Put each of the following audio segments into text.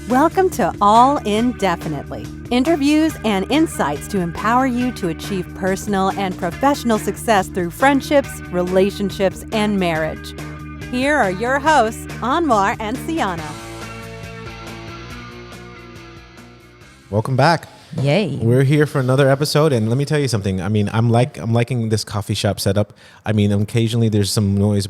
Welcome to All Indefinitely, interviews and insights to empower you to achieve personal and professional success through friendships, relationships, and marriage. Here are your hosts, Anwar and Siana. Welcome back. Yay. We're here for another episode, and let me tell you something. I mean, I'm liking this coffee shop setup. I mean, occasionally there's some noise,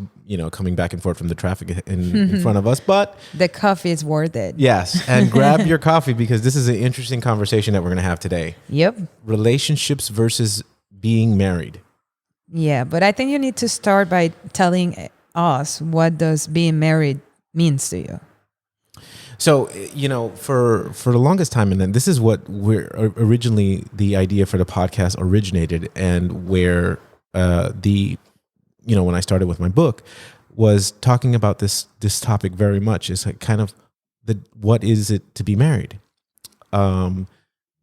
coming back and forth from the traffic in front of us, but the coffee is worth it. Yes, and grab your coffee because this is an interesting conversation that we're going to have today. Yep. Relationships versus being married. Yeah, but I think you need to start by telling us what does being married means to you. So, for the longest time, and then this is what originally the idea for the podcast originated, and where when I started with my book, was talking about this topic very much. Is like kind of what is it to be married, and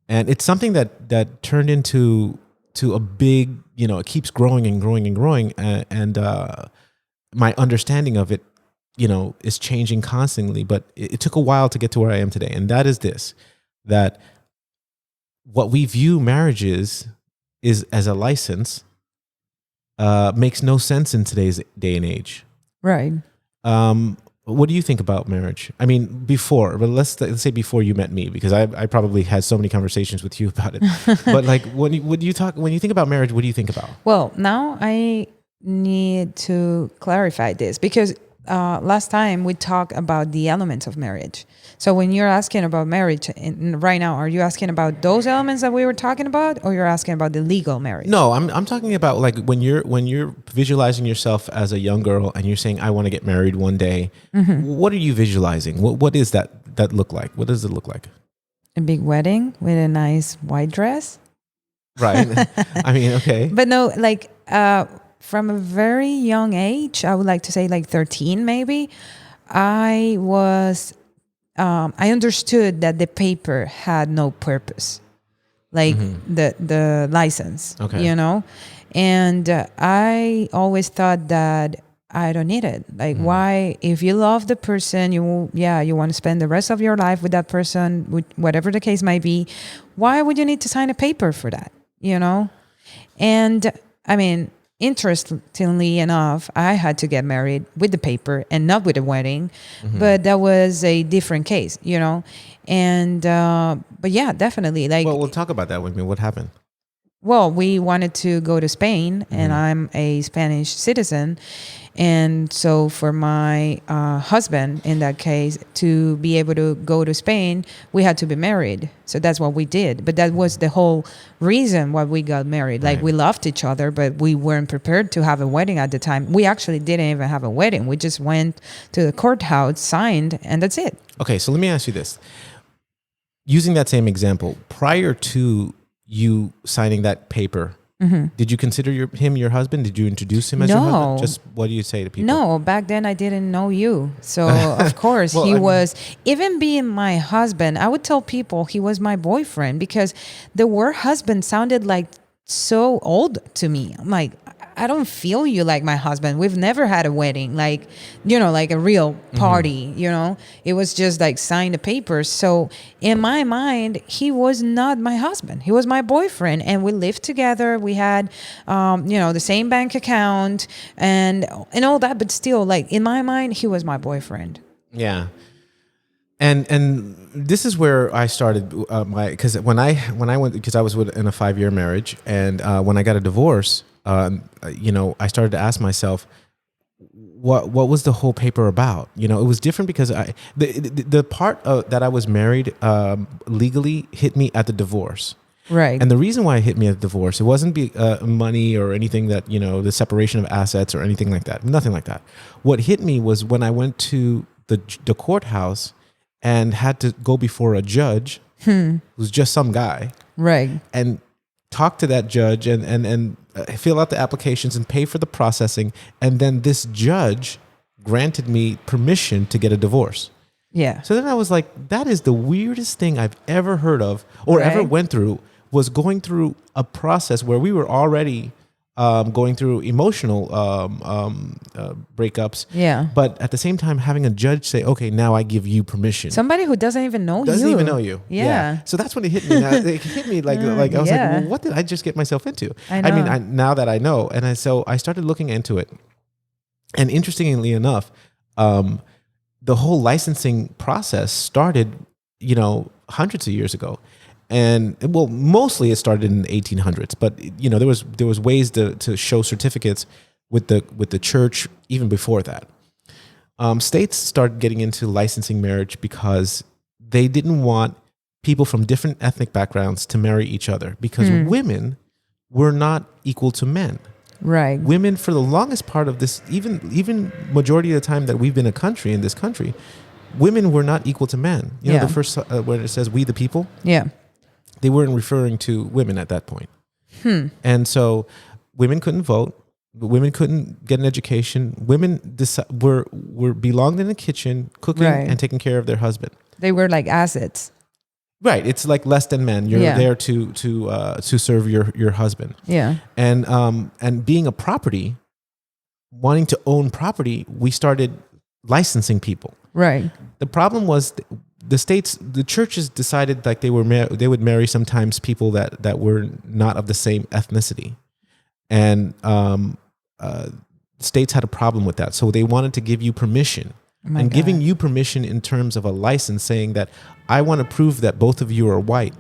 it's something that turned into a big, it keeps growing and growing and growing, and my understanding of it, is changing constantly, but it took a while to get to where I am today. And that is that what we view marriage is as a license, makes no sense in today's day and age. Right. What do you think about marriage? I mean, but let's say before you met me, because I probably had so many conversations with you about it. But like, when you think about marriage, what do you think about? Well, now I need to clarify this because last time we talked about the elements of marriage. So when you're asking about marriage right now, are you asking about those elements that we were talking about, or you're asking about the legal marriage? No, I'm talking about like when you're visualizing yourself as a young girl and you're saying, I want to get married one day. Mm-hmm. What are you visualizing? What is that look like? What does it look like? A big wedding with a nice white dress. Right. I mean, okay. But no, like, from a very young age, I would like to say like 13 maybe, I understood that the paper had no purpose, like the license, okay. And I always thought that I don't need it. Like, why, if you love the person, you want to spend the rest of your life with that person, whatever the case might be, why would you need to sign a paper for that, And I mean, interestingly enough, I had to get married with the paper and not with a wedding, but that was a different case, And but yeah, definitely. Like, well, we'll talk about that with me. What happened? Well, we wanted to go to Spain, and I'm a Spanish citizen. And so for my husband, in that case, to be able to go to Spain, we had to be married. So that's what we did. But that was the whole reason why we got married. Like, we loved each other, but we weren't prepared to have a wedding at the time. We actually didn't even have a wedding. We just went to the courthouse, signed, and that's it. Okay, so let me ask you this. Using that same example, prior to you signing that paper, did you consider him your husband? Did you introduce him as your husband? Just what do you say to people? No, back then I didn't know you. So of course was, even being my husband, I would tell people he was my boyfriend because the word husband sounded like so old to me. I'm like, I don't feel you like my husband. We've never had a wedding, like, like a real party, It was just like sign the papers. So in my mind, he was not my husband. He was my boyfriend. And we lived together. We had, the same bank account and all that. But still, like, in my mind, he was my boyfriend. Yeah. And this is where I started because when I went, because I was in a 5-year marriage, and when I got a divorce, I started to ask myself, what was the whole paper about? It was different because the part that I was married legally hit me at the divorce. Right. And the reason why it hit me at the divorce, it wasn't money or anything that, the separation of assets or anything like that. Nothing like that. What hit me was when I went to the courthouse and had to go before a judge who's just some guy. Right. And talk to that judge and fill out the applications and pay for the processing. And then this judge granted me permission to get a divorce. Yeah. So then I was like, that is the weirdest thing I've ever heard of or ever went through, was going through a process where we were already going through emotional breakups. Yeah. But at the same time, having a judge say, okay, now I give you permission. Somebody who doesn't even know you. Doesn't even know you. Yeah. So that's when it hit me. Now, it hit me like I was like, well, what did I just get myself into? I know. I mean, now that I know, and so I started looking into it. And interestingly enough, the whole licensing process started, hundreds of years ago. And well, mostly it started in the 1800s, but there was ways to show certificates with the church even before that. States started getting into licensing marriage because they didn't want people from different ethnic backgrounds to marry each other, because women were not equal to men. Right. Women, for the longest part of this, even majority of the time that we've been in this country, women were not equal to men. The first when it says "we the people," they weren't referring to women at that point. And so women couldn't vote. Women couldn't get an education. Women were belonged in the kitchen, cooking and taking care of their husband. They were like assets. Right. It's like less than men. You're there to serve your husband. Yeah. And being a property, wanting to own property, we started licensing people. Right. The problem was the churches decided like they would marry sometimes people that were not of the same ethnicity, and states had a problem with that. So they wanted to give you permission, giving you permission in terms of a license, saying that I want to prove that both of you are white,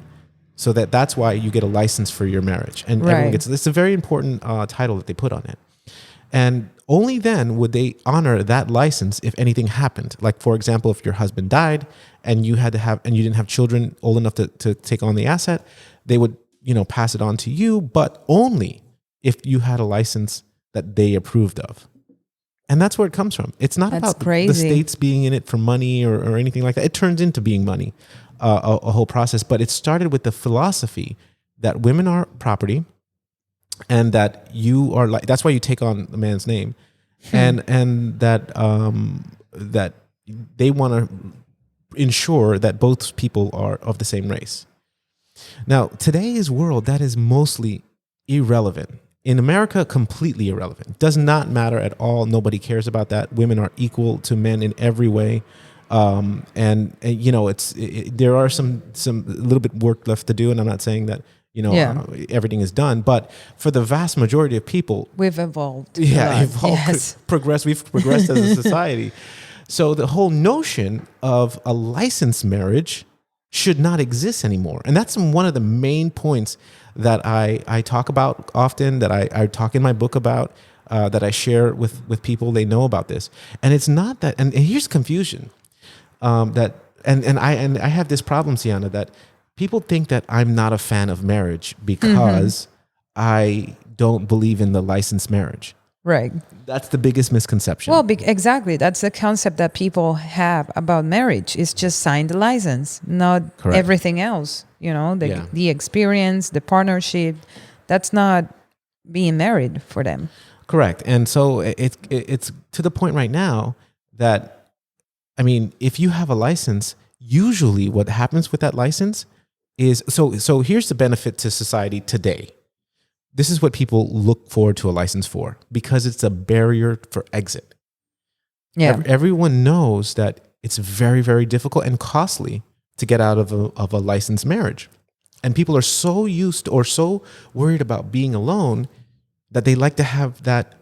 so that's why you get a license for your marriage, and everyone gets. It's a very important title that they put on it, and only then would they honor that license if anything happened. Like, for example, if your husband died and you didn't have children old enough to take on the asset, they would, pass it on to you, but only if you had a license that they approved of. And that's where it comes from. It's not about the states being in it for money or anything like that. It turns into being money, a whole process. But it started with the philosophy that women are property, and that you are that's why you take on the man's name, and that that they want to ensure that both people are of the same race. Now, today's world, that is mostly irrelevant. In America, completely irrelevant. Does not matter at all. Nobody cares about that. Women are equal to men in every way. And there are some a little bit work left to do, and I'm not saying that everything is done, but for the vast majority of people, we've evolved. Progressed. We've progressed as a society. So the whole notion of a licensed marriage should not exist anymore, and that's one of the main points that I talk about often, that I talk in my book about, that I share with people. They know about this, and it's not that. And here's confusion. I have this problem, Sienna, that people think that I'm not a fan of marriage because I don't believe in the licensed marriage. Right. That's the biggest misconception. Well, exactly. That's the concept that people have about marriage. It's just sign the license, not everything else. The experience, the partnership. That's not being married for them. Correct. And so it's to the point right now that, I mean, if you have a license, usually what happens with that license is, so here's the benefit to society today. This is what people look forward to a license for, because it's a barrier for exit. Yeah. Everyone knows that it's very, very difficult and costly to get out of a licensed marriage. And people are so used to, or so worried about being alone, that they like to have that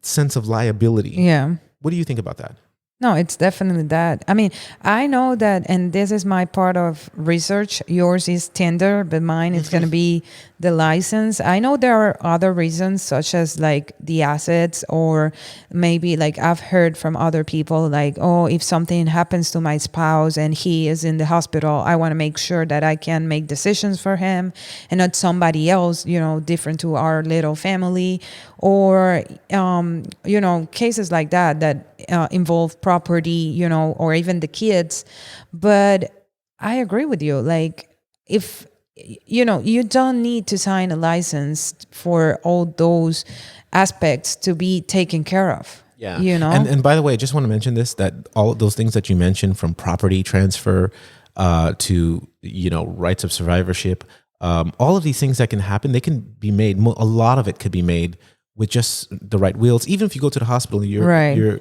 sense of liability. Yeah. What do you think about that? No, it's definitely that. I mean, I know that, and this is my part of research. Yours is Tinder, but mine is going to be the license. I know there are other reasons, such as like the assets, or maybe like I've heard from other people like, oh, if something happens to my spouse and he is in the hospital, I want to make sure that I can make decisions for him and not somebody else, different to our little family, or, cases like that involve property, or even the kids. But I agree with you. Like, if, you don't need to sign a license for all those aspects to be taken care of. Yeah. And by the way, I just want to mention this, that all those things that you mentioned, from property transfer to, rights of survivorship, All of these things that can happen, they can be made. A lot of it could be made with just the right wheels. Even if you go to the hospital, your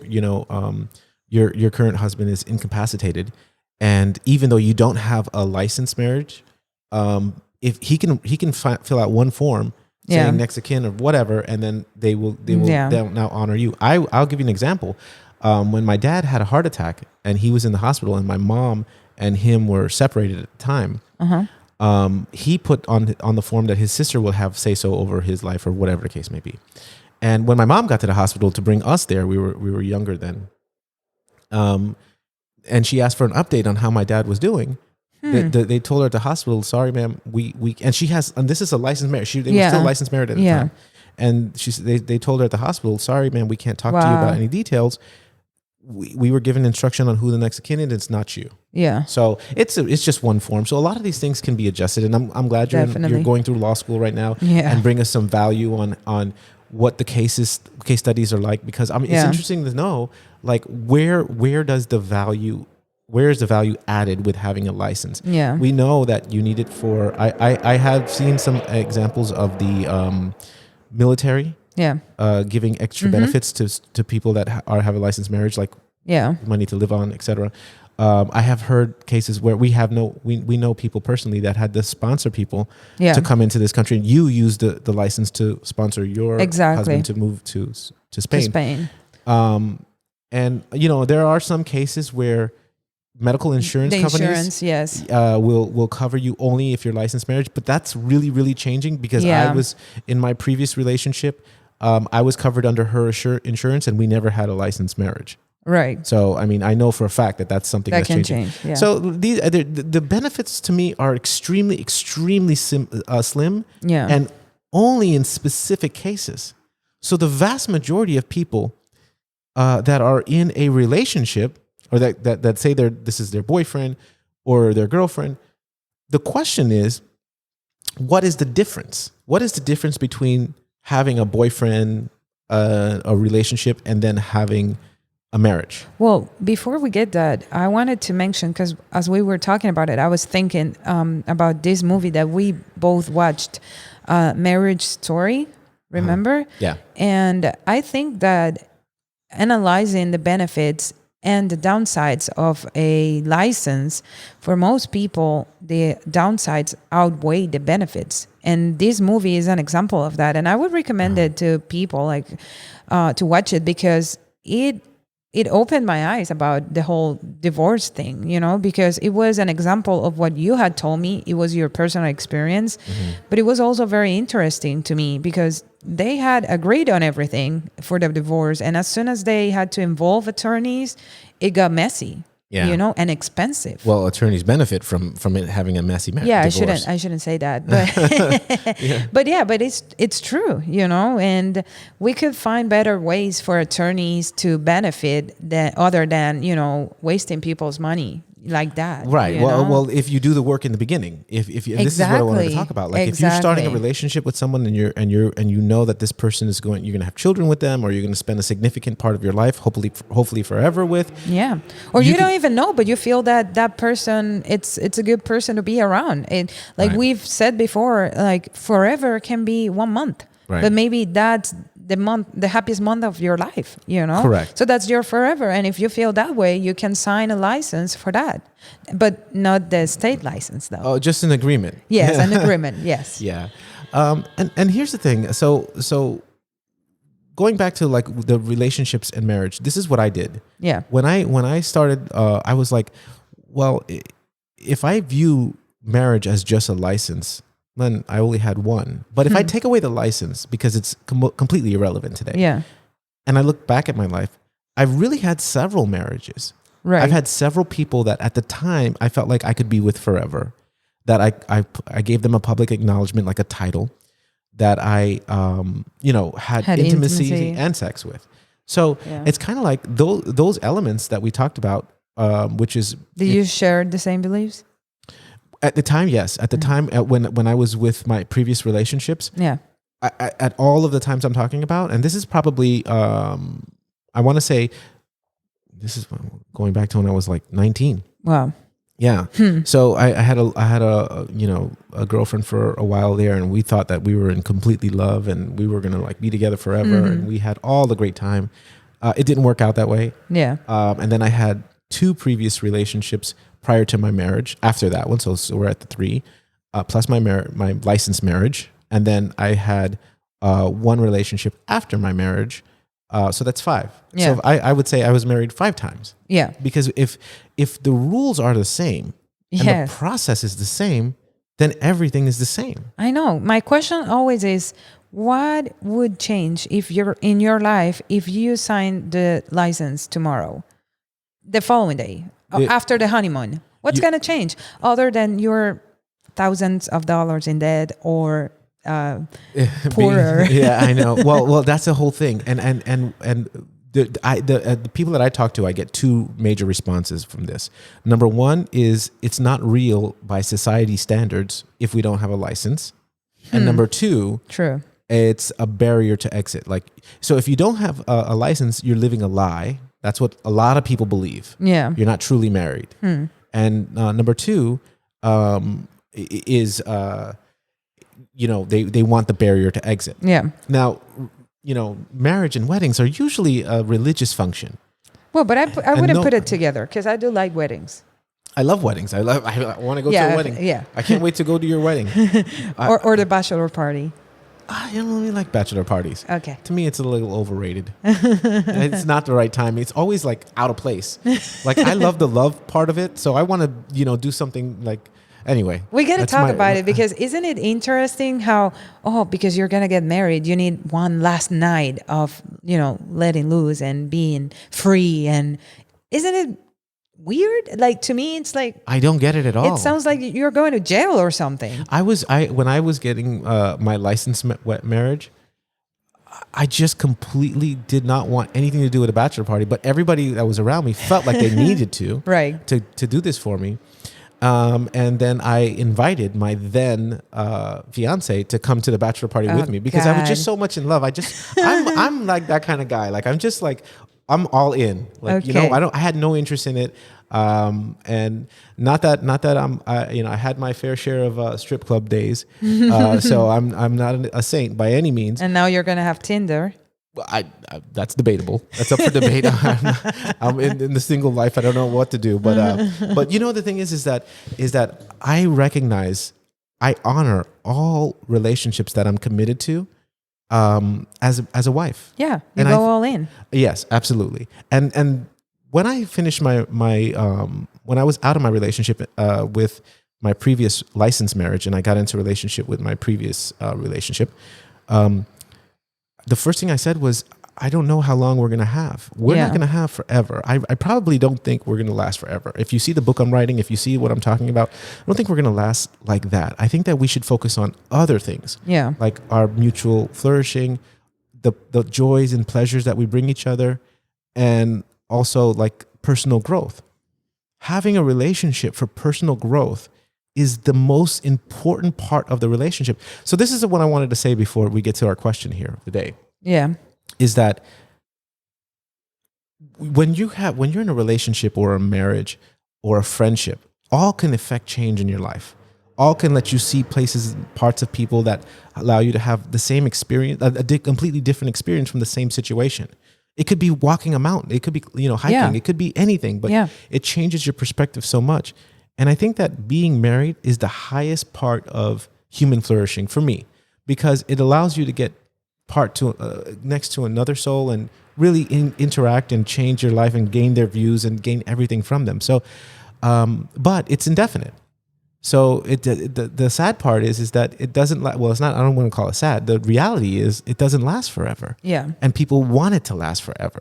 current husband is incapacitated, and even though you don't have a licensed marriage, if he can fill out one form saying next of kin or whatever, and then they'll now honor you. I'll give you an example. When my dad had a heart attack and he was in the hospital, and my mom and him were separated at the time, he put on the form that his sister will have say so over his life, or whatever the case may be. And when my mom got to the hospital to bring us there, we were younger then, and she asked for an update on how my dad was doing. They told her at the hospital, sorry, ma'am, we and she has, and this is a licensed marriage. They were still licensed married at the time. And they told her at the hospital, sorry, ma'am, we can't talk to you about any details. We were given instruction on who the next of kin is. It's not you. Yeah. So it's just one form. So a lot of these things can be adjusted, and I'm glad you're going through law school right now and bring us some value on what the case studies are like, because it's interesting to know, like, where is the value added with having a license? Yeah. We know that you need it for, I have seen some examples of the military giving extra benefits to people that have a licensed marriage, like money to live on, etc. I have heard cases where we know people personally that had to sponsor people to come into this country, and you use the license to sponsor your husband to move to Spain. And there are some cases where medical insurance companies will cover you only if you're licensed marriage, but that's really, really changing, because I was in my previous relationship, I was covered under her insurance, and we never had a licensed marriage. Right. So, I mean, I know for a fact that that's something that's changing. Change, yeah. So the benefits to me are extremely, extremely slim, and only in specific cases. So the vast majority of people that are in a relationship, or that say this is their boyfriend or their girlfriend, the question is, what is the difference? What is the difference between having a boyfriend, a relationship, and then having a marriage? Well, before we get that, I wanted to mention, because as we were talking about it, I was thinking about this movie that we both watched, Marriage Story, remember? Yeah. And I think that analyzing the benefits and the downsides of a license, for most people, the downsides outweigh the benefits. And this movie is an example of that. And I would recommend it to people, like, to watch it, because it opened my eyes about the whole divorce thing, because it was an example of what you had told me. It was your personal experience, but it was also very interesting to me, because they had agreed on everything for the divorce. And as soon as they had to involve attorneys, it got messy. Yeah. And expensive. Well, attorneys benefit from it having a messy marriage. Yeah, divorce. I shouldn't say that, but but it's true, and we could find better ways for attorneys to benefit other than wasting people's money like that. Right. Well, if you do the work in the beginning, if this is what I wanted to talk about. Like, if you're starting a relationship with someone, and you know that this person is you're going to have children with them, or you're going to spend a significant part of your life, hopefully forever with. Yeah. Or you don't even know, but you feel that person, it's a good person to be around. We've said before, like, forever can be 1 month. Right. But maybe that's the happiest month of your life, Correct. So that's your forever. And if you feel that way, you can sign a license for that, but not the state license, though. Oh, just an agreement. Yes, an agreement. Yes. Yeah. And here's the thing. So going back to, like, the relationships and marriage, this is what I did. Yeah. When I started, I was like, well, if I view marriage as just a license, then I only had one. But if I take away the license, because it's completely irrelevant today, and I look back at my life, I've really had several marriages. Right. I've had several people that at the time I felt like I could be with forever, that I gave them a public acknowledgement, like a title, that I had intimacy and sex with. So it's kind of like those elements that we talked about, which is... Did you share the same beliefs? At the time, yes. At the time, when I was with my previous relationships, at all of the times I'm talking about, and this is probably, I want to say, this is going back to when I was like 19. Wow. Yeah. So I had a a girlfriend for a while there, and we thought that we were in completely love and we were gonna like be together forever, and we had all the great time. It didn't work out that way. Yeah. And then I had 2 previous relationships prior to my marriage. After that one, so we're at the 3, plus my licensed marriage, and then I had 1 relationship after my marriage. So that's 5. Yeah. So I would say I was married 5 times. Yeah. Because if the rules are the same and the process is the same, then everything is the same. I know. My question always is, what would change if you're in your life if you sign the license tomorrow, the following day, after the honeymoon? What's going to change other than your thousands of dollars in debt or poorer? Yeah, I know. Well, that's the whole thing. And the people that I talk to, I get 2 major responses from this. Number 1 is it's not real by society standards if we don't have a license. And number 2, true, it's a barrier to exit. Like, so if you don't have a license, you're living a lie. That's what a lot of people believe. Yeah. You're not truly married. And number 2 is they want the barrier to exit. Yeah. Now, marriage and weddings are usually a religious function. Well, but I wouldn't put it together because I do like weddings. I love weddings. I want to go to a wedding. Yeah. I can't wait to go to your wedding. or the bachelor party. I don't really like bachelor parties. Okay. To me, it's a little overrated. It's not the right time. It's always like out of place. Like I love the love part of it. So I want to, do something like, anyway. We got to talk about it because isn't it interesting how, because you're going to get married, you need one last night of, letting loose and being free. And isn't it weird? Like to me, it's like, I don't get it at all. It sounds like you're going to jail or something. When I was getting my licensed marriage, I just completely did not want anything to do with a bachelor party, but everybody that was around me felt like they needed to, right, to do this for me. And then I invited my then fiance to come to the bachelor party with me because I was just so much in love. I'm like that kind of guy. Like I'm just like, I'm all in. Like, I had no interest in it. And not that I had my fair share of strip club days. So I'm not a saint by any means. And now you're going to have Tinder. I that's debatable. That's up for debate. I'm in the single life. I don't know what to do, but the thing is that I recognize, I honor all relationships that I'm committed to, as a wife. Yeah, you go all in. Yes, absolutely. And when I finished my when I was out of my relationship with my previous licensed marriage, and I got into a relationship with my previous relationship. The first thing I said was, I don't know how long we're going to have. We're not going to have forever. I probably don't think we're going to last forever. If you see the book I'm writing, if you see what I'm talking about, I don't think we're going to last like that. I think that we should focus on other things. Yeah. Like our mutual flourishing, the joys and pleasures that we bring each other, and also like personal growth. Having a relationship for personal growth is the most important part of the relationship. So this is what I wanted to say before we get to our question here today. Yeah. Is that when you're in a relationship or a marriage or a friendship, all can affect change in your life. All can let you see places, parts of people that allow you to have the same experience, a completely different experience from the same situation. It could be walking a mountain. It could be, hiking. Yeah. It could be anything, but it changes your perspective so much. And I think that being married is the highest part of human flourishing for me, because it allows you to get next to another soul and really interact and change your life and gain their views and gain everything from them. So, but it's indefinite. So the sad part is that it doesn't. It's not. I don't want to call it sad. The reality is it doesn't last forever. Yeah. And people want it to last forever.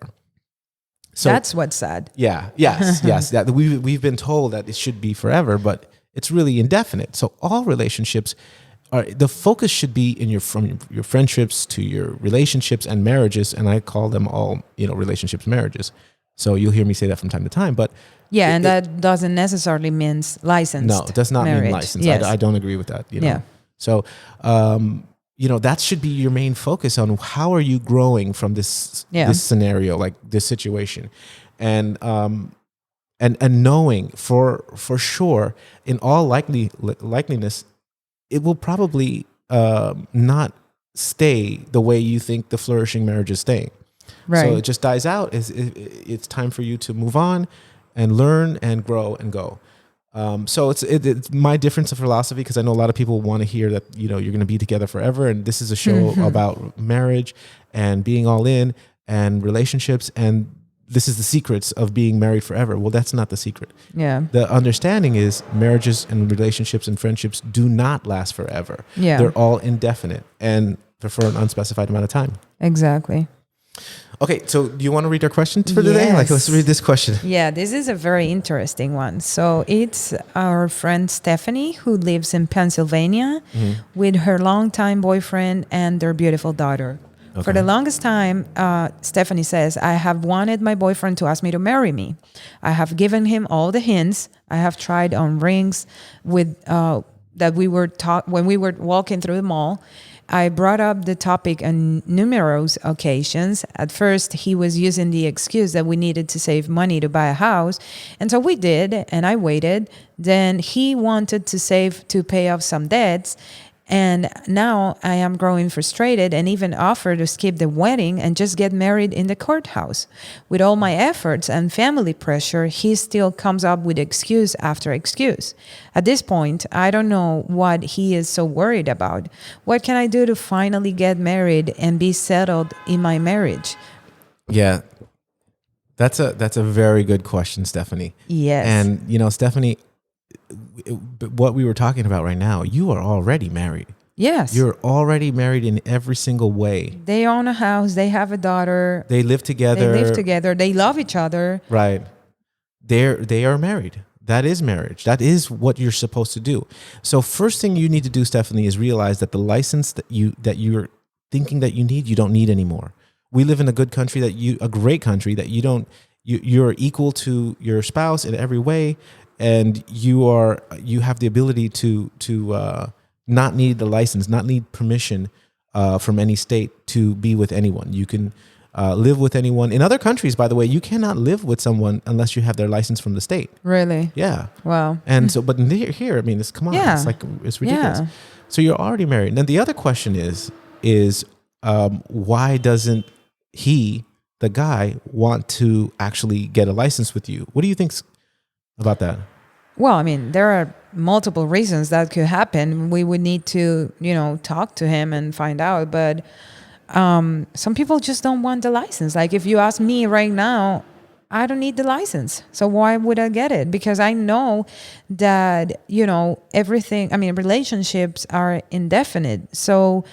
So that's what's sad. Yeah. Yes. That we've been told that it should be forever, but it's really indefinite. So all relationships the focus should be from your friendships to your relationships and marriages, and I call them all relationships, marriages. So you'll hear me say that from time to time, but that doesn't necessarily mean licensed. No, it does not mean licensed. Yes. I don't agree with that. Yeah. So that should be your main focus on how are you growing from this scenario, like this situation, and and knowing for sure, in all likeliness, it will probably not stay the way you think the flourishing marriage is staying. Right. So it just dies out. It's time for you to move on and learn and grow and go. So it's my difference of philosophy, because I know a lot of people want to hear that, you know, you're going to be together forever. And this is a show about marriage and being all in and relationships. And this is the secrets of being married forever. Well, that's not the secret. Yeah. The understanding is marriages and relationships and friendships do not last forever. Yeah. They're all indefinite and for an unspecified amount of time. Exactly. Okay, so do you want to read our questions for today? Like, let's read this question. Yeah, this is a very interesting one. So it's our friend Stephanie, who lives in Pennsylvania with her longtime boyfriend and their beautiful daughter. Okay. For the longest time, Stephanie says, I have wanted my boyfriend to ask me to marry me. I have given him all the hints. I have tried on rings with that we were taught when we were walking through the mall. I brought up the topic on numerous occasions. At first, he was using the excuse that we needed to save money to buy a house. And so we did, and I waited. Then he wanted to save to pay off some debts. And now I am growing frustrated and even offered to skip the wedding and just get married in the courthouse. With all my efforts and family pressure, he still comes up with excuse after excuse. At this point, I don't know what he is so worried about. What can I do to finally get married and be settled in my marriage? Yeah, that's a very good question, Stephanie. Yes. And, you know, Stephanie, what we were talking about right now, you are already married. Yes. You're already married in every single way. They own a house. They have a daughter. They live together. They love each other. Right. They are married. That is marriage. That is what you're supposed to do. So first thing you need to do, Stephanie, is realize that the license that you're thinking that you don't need anymore. We live in a good country, a great country that you're equal to your spouse in every way. And you have the ability to not need the license, not need permission from any state to be with anyone. You can live with anyone. In other countries, by the way, you cannot live with someone unless you have their license from the state. Really? Yeah. Wow. And so, but here, I mean, it's ridiculous. Yeah. So you're already married. And then the other question is why doesn't he, the guy, want to actually get a license with you? What do you think about that? Well, I mean, there are multiple reasons that could happen. We would need to, talk to him and find out. But some people just don't want the license. Like if you ask me right now, I don't need the license. So why would I get it? Because I know that, everything, I mean, relationships are indefinite. So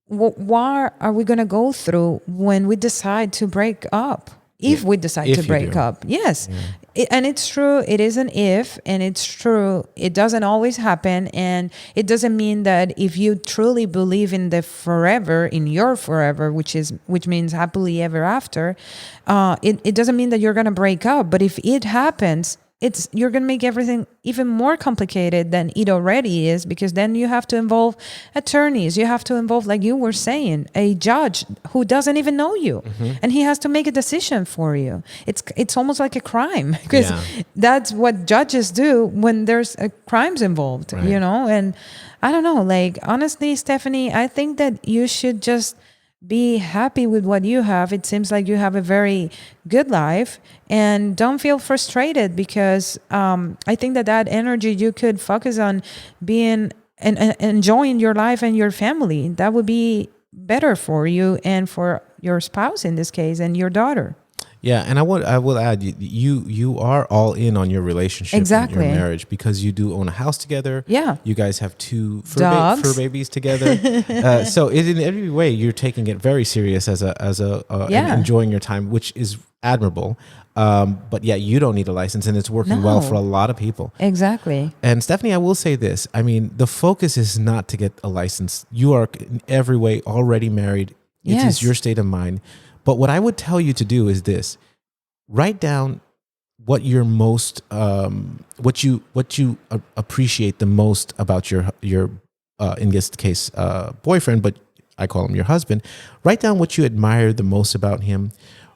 why are we going to go through when we decide to break up? If we decide to break up. Yes. Yeah. And it's true. It is an if, and it's true. It doesn't always happen. And it doesn't mean that if you truly believe in the forever, in your forever, which means happily ever after, it doesn't mean that you're going to break up. But if it happens, you're going to make everything even more complicated than it already is, because then you have to involve attorneys. You have to involve, like you were saying, a judge who doesn't even know you, and he has to make a decision for you. It's almost like a crime, because that's what judges do when there's crimes involved, right. And I don't know, like, honestly, Stephanie, I think that you should just be happy with what you have. It seems like you have a very good life, and don't feel frustrated, because I think that energy you could focus on being and enjoying your life and your family. That would be better for you and for your spouse in this case, and your daughter. Yeah, and I will add, you are all in on your relationship, exactly. and your marriage, because you do own a house together. Yeah, you guys have two dogs, fur babies together. So in every way, you're taking it very serious and enjoying your time, which is admirable. But yeah, you don't need a license, and it's working well for a lot of people. Exactly. And Stephanie, I will say this: I mean, the focus is not to get a license. You are in every way already married. It is your state of mind. But what I would tell you to do is this: write down what you're most, what you appreciate the most about your in this case boyfriend, but I call him your husband. Write down what you admire the most about him.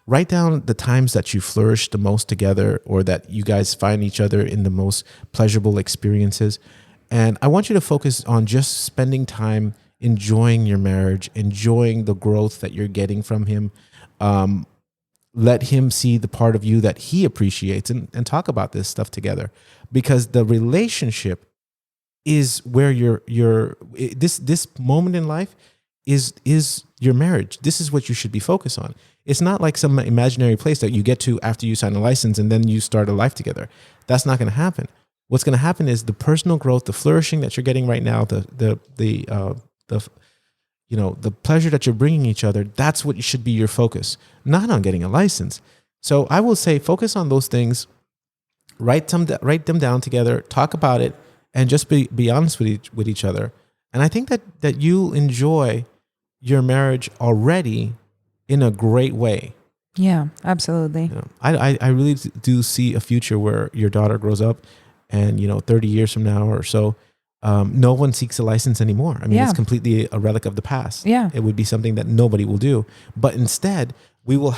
write down the times that you flourish the most together, or that you guys find each other in the most pleasurable experiences. And I want you to focus on just spending time enjoying your marriage, enjoying the growth that you're getting from him. Let him see the part of you that he appreciates, and talk about this stuff together, because the relationship is where this moment in life is your marriage. This is what you should be focused on. It's not like some imaginary place that you get to after you sign a license and then you start a life together. That's not going to happen. What's going to happen is the personal growth, the flourishing that you're getting right now, the pleasure that you're bringing each other. That's what should be your focus, not on getting a license. So I will say, focus on those things. Write them down together. Talk about it, and just be honest with each other. And I think that you'll enjoy your marriage already in a great way. Yeah, absolutely. You know, I really do see a future where your daughter grows up, and 30 years from now or so, no one seeks a license anymore. I mean, it's completely a relic of the past. Yeah. It would be something that nobody will do. But instead, we will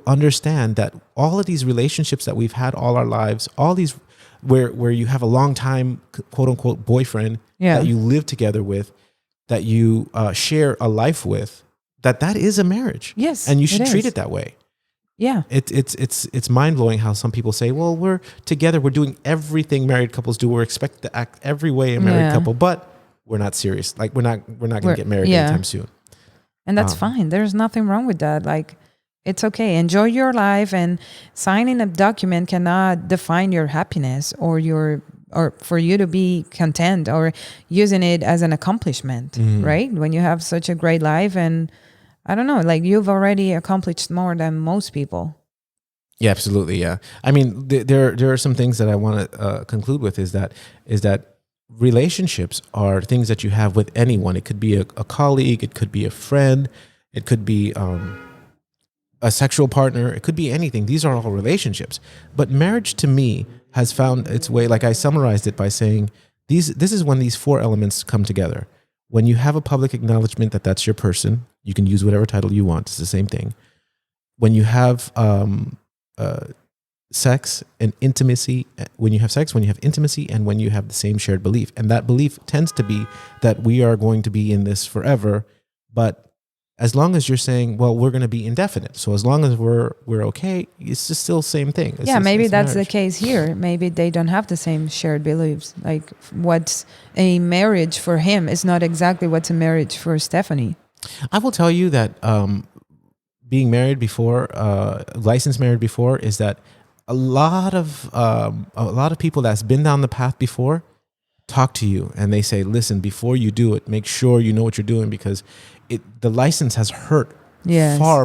understand that all of these relationships that we've had all our lives, all these where you have a long time, quote unquote, boyfriend that you live together with, that you share a life with, that is a marriage. Yes. And you should treat it that way. Yeah. It's mind blowing how some people say, well, we're together, we're doing everything married couples do, we're expected to act every way a married couple, but we're not serious. Like we're not going to get married anytime soon. And that's fine. There's nothing wrong with that. Like, it's okay. Enjoy your life, and signing a document cannot define your happiness or for you to be content, or using it as an accomplishment, right? When you have such a great life, and I don't know, like you've already accomplished more than most people. Yeah, absolutely. Yeah. I mean, there are some things that I want to conclude with is that relationships are things that you have with anyone. It could be a colleague, it could be a friend, it could be a sexual partner, it could be anything. These are all relationships. But marriage to me has found its way, like I summarized it by saying, this is when these four elements come together. When you have a public acknowledgement that that's your person, you can use whatever title you want. It's the same thing. When you have sex and intimacy, when you have intimacy, and when you have the same shared belief. And that belief tends to be that we are going to be in this forever. But as long as you're saying, well, we're going to be indefinite. So as long as we're okay, it's just still the same thing. Maybe that's the case here. Maybe they don't have the same shared beliefs. Like what's a marriage for him is not exactly what's a marriage for Stephanie. I will tell you that being married before, licensed married before, is that a lot of people that's been down the path before talk to you and they say, listen, before you do it, make sure you know what you're doing, because the license has hurt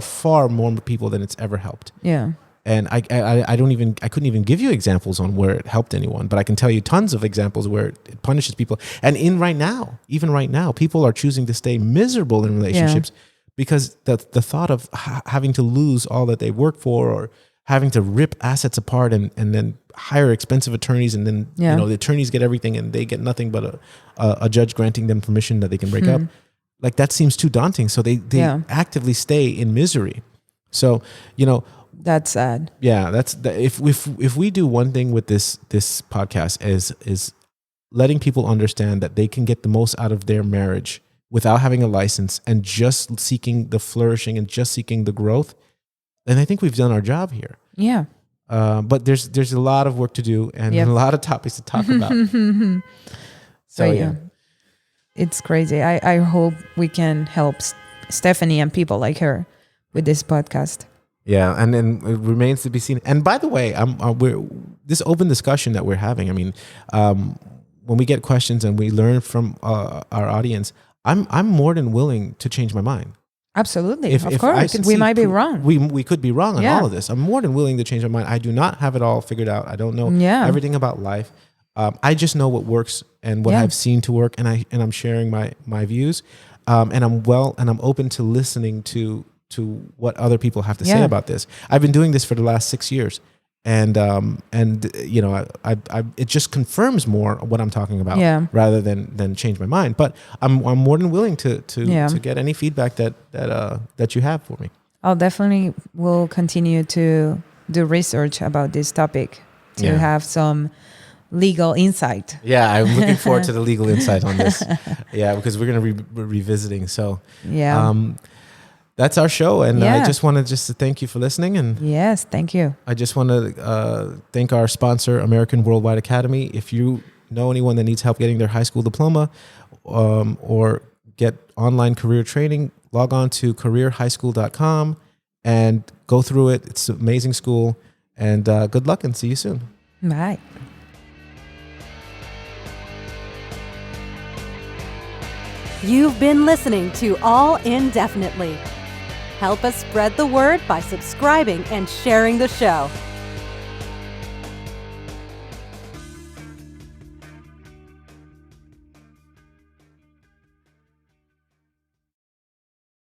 far more people than it's ever helped. Yeah. And I couldn't even give you examples on where it helped anyone, but I can tell you tons of examples where it punishes people. And even right now, people are choosing to stay miserable in relationships because the thought of having to lose all that they work for, or having to rip assets apart and then hire expensive attorneys, and then the attorneys get everything and they get nothing but a judge granting them permission that they can break up. Like that seems too daunting, so they actively stay in misery. So that's sad. Yeah, if we do one thing with this podcast is letting people understand that they can get the most out of their marriage without having a license and just seeking the flourishing and just seeking the growth, then I think we've done our job here. Yeah. But there's a lot of work to do and a lot of topics to talk about. So yeah. It's crazy. I hope we can help Stephanie and people like her with this podcast. Yeah, and then it remains to be seen. And by the way, this open discussion that we're having, I mean, when we get questions and we learn from our audience, I'm more than willing to change my mind. Absolutely. Of course. We might be wrong. We could be wrong on all of this. I'm more than willing to change my mind. I do not have it all figured out. I don't know everything about life. I just know what works and what I've seen to work, and I'm sharing my views. And I'm open to listening to what other people have to say about this. I've been doing this for the last 6 years. And it just confirms more what I'm talking about rather than change my mind. But I'm more than willing to get any feedback that you have for me. I'll definitely will continue to do research about this topic to have some legal insight. Yeah, I'm looking forward to the legal insight on this. Yeah, because we're going to be revisiting. So that's our show. And I just wanted to thank you for listening. And yes, thank you. I just want to thank our sponsor, American Worldwide Academy. If you know anyone that needs help getting their high school diploma or get online career training, log on to careerhighschool.com and go through it. It's an amazing school. And good luck and see you soon. Bye. You've been listening to All Indefinitely. Help us spread the word by subscribing and sharing the show.